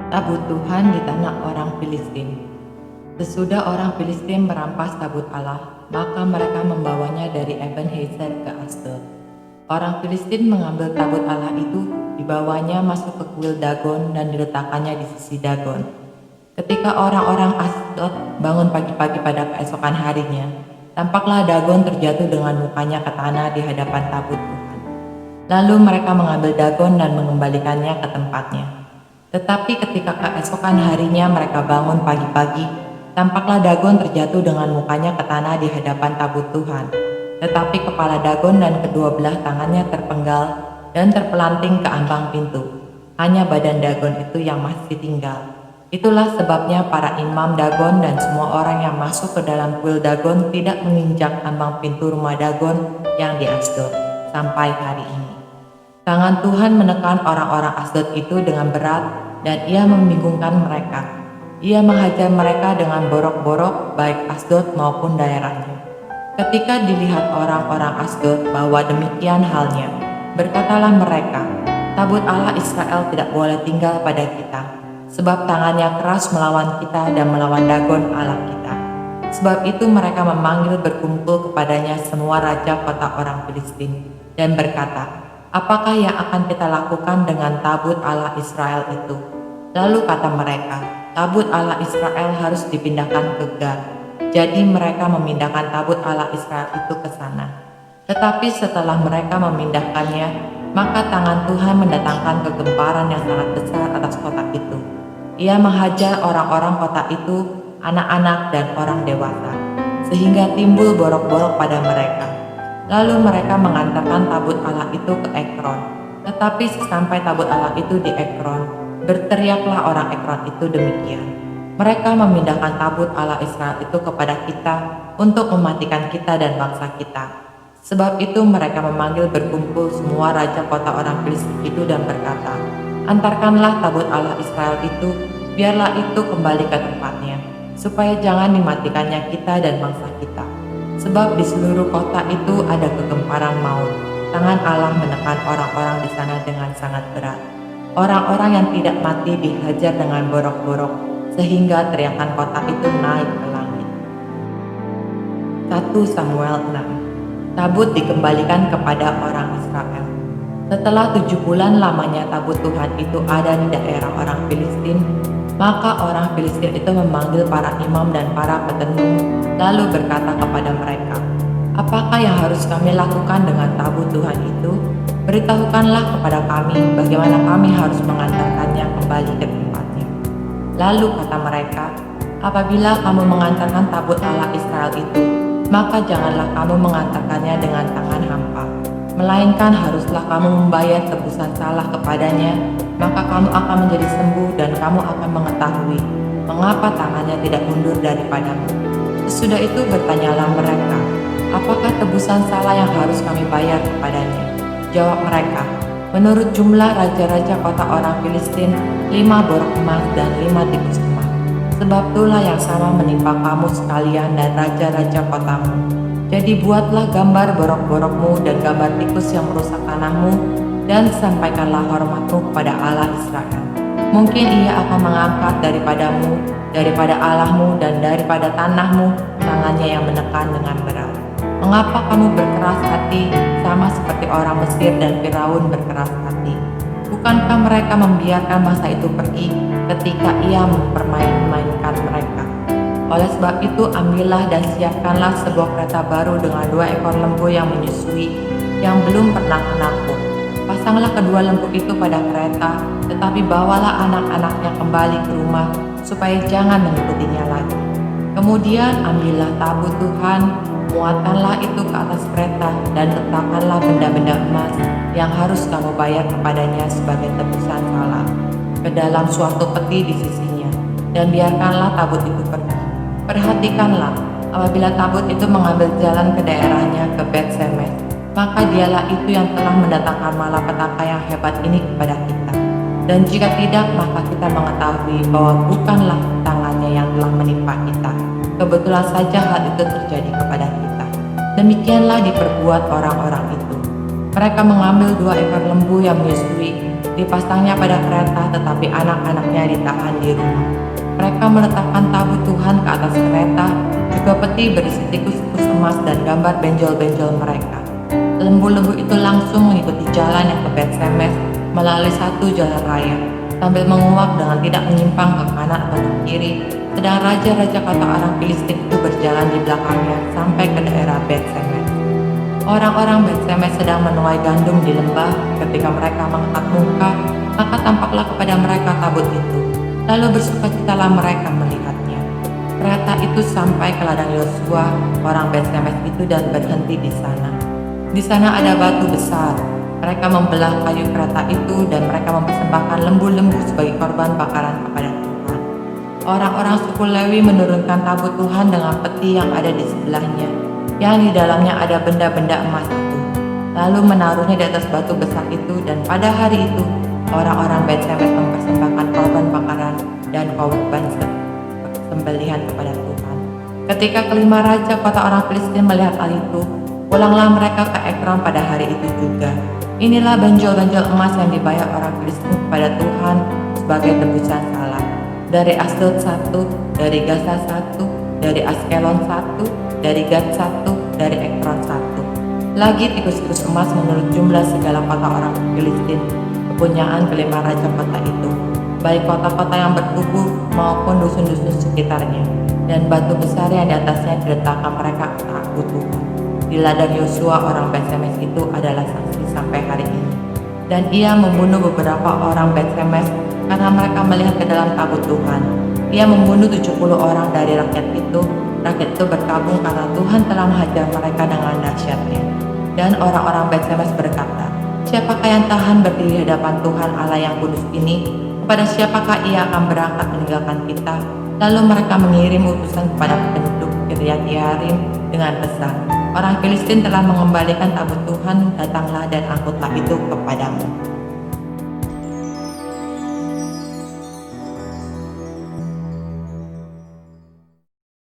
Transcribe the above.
Tabut Tuhan di tanah orang Filistin. Sesudah orang Filistin merampas tabut Allah, maka mereka membawanya dari Ebenezer ke Asdod. Orang Filistin mengambil tabut Allah itu, dibawanya masuk ke kuil Dagon dan diletakkannya di sisi Dagon. Ketika orang-orang Asdod bangun pagi-pagi pada keesokan harinya, tampaklah Dagon terjatuh dengan mukanya ke tanah di hadapan tabut Tuhan. Lalu mereka mengambil Dagon dan mengembalikannya ke tempatnya. Tetapi ketika keesokan harinya mereka bangun pagi-pagi, tampaklah Dagon terjatuh dengan mukanya ke tanah di hadapan tabut Tuhan. Tetapi kepala Dagon dan kedua belah tangannya terpenggal dan terpelanting ke ambang pintu. Hanya badan Dagon itu yang masih tinggal. Itulah sebabnya para imam Dagon dan semua orang yang masuk ke dalam kuil Dagon tidak menginjak ambang pintu rumah Dagon yang di Asdod sampai hari ini. Tangan Tuhan menekan orang-orang Asdod itu dengan berat dan ia membingungkan mereka. Ia menghajar mereka dengan borok-borok baik Asdod maupun daerahnya. Ketika dilihat orang-orang Asdod bahwa demikian halnya, berkatalah mereka, tabut Allah Israel tidak boleh tinggal pada kita, sebab tangannya keras melawan kita dan melawan Dagon Allah kita. Sebab itu mereka memanggil berkumpul kepadanya semua raja kota orang Filistin dan berkata, apakah yang akan kita lakukan dengan tabut Allah Israel itu? Lalu kata mereka, tabut Allah Israel harus dipindahkan ke Gad. Jadi mereka memindahkan tabut Allah Israel itu ke sana. Tetapi setelah mereka memindahkannya, maka tangan Tuhan mendatangkan kegemparan yang sangat besar atas kota itu. Ia menghajar orang-orang kota itu, anak-anak dan orang dewasa, sehingga timbul borok-borok pada mereka. Lalu mereka mengantarkan tabut Allah itu ke Ekron. Tetapi sesampai tabut Allah itu di Ekron, berteriaklah orang Ekron itu demikian. Mereka memindahkan tabut Allah Israel itu kepada kita untuk mematikan kita dan bangsa kita. Sebab itu mereka memanggil berkumpul semua raja kota orang Filistin itu dan berkata, antarkanlah tabut Allah Israel itu, biarlah itu kembali ke tempatnya, supaya jangan dimatikannya kita dan bangsa kita. Sebab di seluruh kota itu ada kegemparan maut. Tangan Allah menekan orang-orang di sana dengan sangat berat. Orang-orang yang tidak mati dihajar dengan borok-borok, sehingga teriakan kota itu naik ke langit. 1 Samuel 6. Tabut dikembalikan kepada orang Israel. Setelah 7 bulan lamanya tabut Tuhan itu ada di daerah orang Filistin, maka orang Filistin itu memanggil para imam dan para petenung, lalu berkata kepada mereka, apakah yang harus kami lakukan dengan tabut Tuhan itu? Beritahukanlah kepada kami bagaimana kami harus mengantarkannya kembali ke tempatnya. Lalu kata mereka, apabila kamu mengantarkan tabut Allah Israel itu, maka janganlah kamu mengantarkannya dengan tangan hampa, melainkan haruslah kamu membayar tebusan salah kepadanya, maka kamu akan menjadi sembuh dan kamu akan mengetahui mengapa tangannya tidak mundur daripadamu. Sesudah itu bertanyalah mereka, apakah tebusan salah yang harus kami bayar kepadanya? Jawab mereka, menurut jumlah raja-raja kota orang Filistin, 5 borok emas dan 5 tikus emas. Sebab itulah yang sama menimpa kamu sekalian dan raja-raja kotamu. Jadi buatlah gambar borok-borokmu dan gambar tikus yang merusak tanahmu, dan sampaikanlah hormatmu kepada Allah Israel. Mungkin ia akan mengangkat daripadamu, daripada Allahmu dan daripada tanahmu, tangannya yang menekan dengan berat. Mengapa kamu berkeras hati sama seperti orang Mesir dan Firaun berkeras hati? Bukankah mereka membiarkan masa itu pergi ketika ia mempermain-mainkan mereka? Oleh sebab itu ambillah dan siapkanlah sebuah kereta baru dengan 2 ekor lembu yang menyusui, yang belum pernah menampung. Pasanglah kedua lembu itu pada kereta, tetapi bawalah anak-anaknya kembali ke rumah, supaya jangan mengikutinya lagi. Kemudian ambillah tabut Tuhan, muatkanlah itu ke atas kereta, dan letakkanlah benda-benda emas yang harus kamu bayar kepadanya sebagai tebusan salah ke dalam suatu peti di sisinya, dan biarkanlah tabut itu pergi. Perhatikanlah, apabila tabut itu mengambil jalan ke daerahnya ke Bet-Semes, maka dialah itu yang telah mendatangkan malapetaka yang hebat ini kepada kita. Dan jika tidak, maka kita mengetahui bahwa bukanlah tangannya yang telah menimpa kita. Kebetulan saja hal itu terjadi kepada kita. Demikianlah diperbuat orang-orang itu. Mereka mengambil 2 ekor lembu yang menyusui, dipasangnya pada kereta, tetapi anak-anaknya ditahan di rumah. Mereka meletakkan tabut Tuhan ke atas kereta, juga peti berisi tikus-tikus emas dan gambar benjol-benjol mereka. Lembu-lembu itu langsung mengikuti jalan yang ke Betsemes melalui satu jalan raya, sambil menguak dengan tidak menyimpang ke kanan atau ke kiri, sedang raja-raja kota orang Filistin itu berjalan di belakangnya sampai ke daerah Betsemes. Orang-orang Betsemes sedang menuai gandum di lembah. Ketika mereka mengangkat muka, maka tampaklah kepada mereka tabut itu. Lalu bersukacitalah mereka melihatnya. Kereta itu sampai ke ladang Yosua, orang Betsemes itu, dan berhenti di sana. Di sana ada batu besar. Mereka membelah kayu kereta itu dan mereka mempersembahkan lembu-lembu sebagai korban bakaran kepada Tuhan. Orang-orang suku Lewi menurunkan tabut Tuhan dengan peti yang ada di sebelahnya, yang di dalamnya ada benda-benda emas itu, lalu menaruhnya di atas batu besar itu. Dan pada hari itu, orang-orang Betsemes mempersembahkan korban bakaran dan korban sembelihan kepada Tuhan. Ketika kelima raja kota orang Filistin melihat hal itu, pulanglah mereka ke Ekron pada hari itu juga. Inilah benjol-benjol emas yang dibayar orang Filistin kepada Tuhan sebagai tebusan salah. Dari Asdod 1, dari Gaza 1, dari Askelon 1, dari Gad 1, dari Ekron 1. Lagi tikus-tikus emas menurut jumlah segala kota orang Filistin, kepunyaan kelima raja kota itu, baik kota-kota yang bertubuh maupun dusun-dusun sekitarnya, dan batu besar yang di atasnya diletakkan mereka takut Tuhan. Di ladang Yosua orang Betsemes itu adalah saksi sampai hari ini. Dan ia membunuh beberapa orang Betsemes karena mereka melihat ke dalam tabut Tuhan. Ia membunuh 70 orang dari rakyat itu. Rakyat itu berkabung karena Tuhan telah menghajar mereka dengan dahsyatnya. Dan orang-orang Betsemes berkata, "Siapakah yang tahan berdiri di hadapan Tuhan Allah yang kudus ini? Kepada siapakah ia akan berangkat meninggalkan kita?" Lalu mereka mengirim utusan kepada penduduk Kiryat Yearim dengan pesan, "Orang Filistin telah mengembalikan tabut Tuhan, datanglah dan angkutlah itu kepadamu."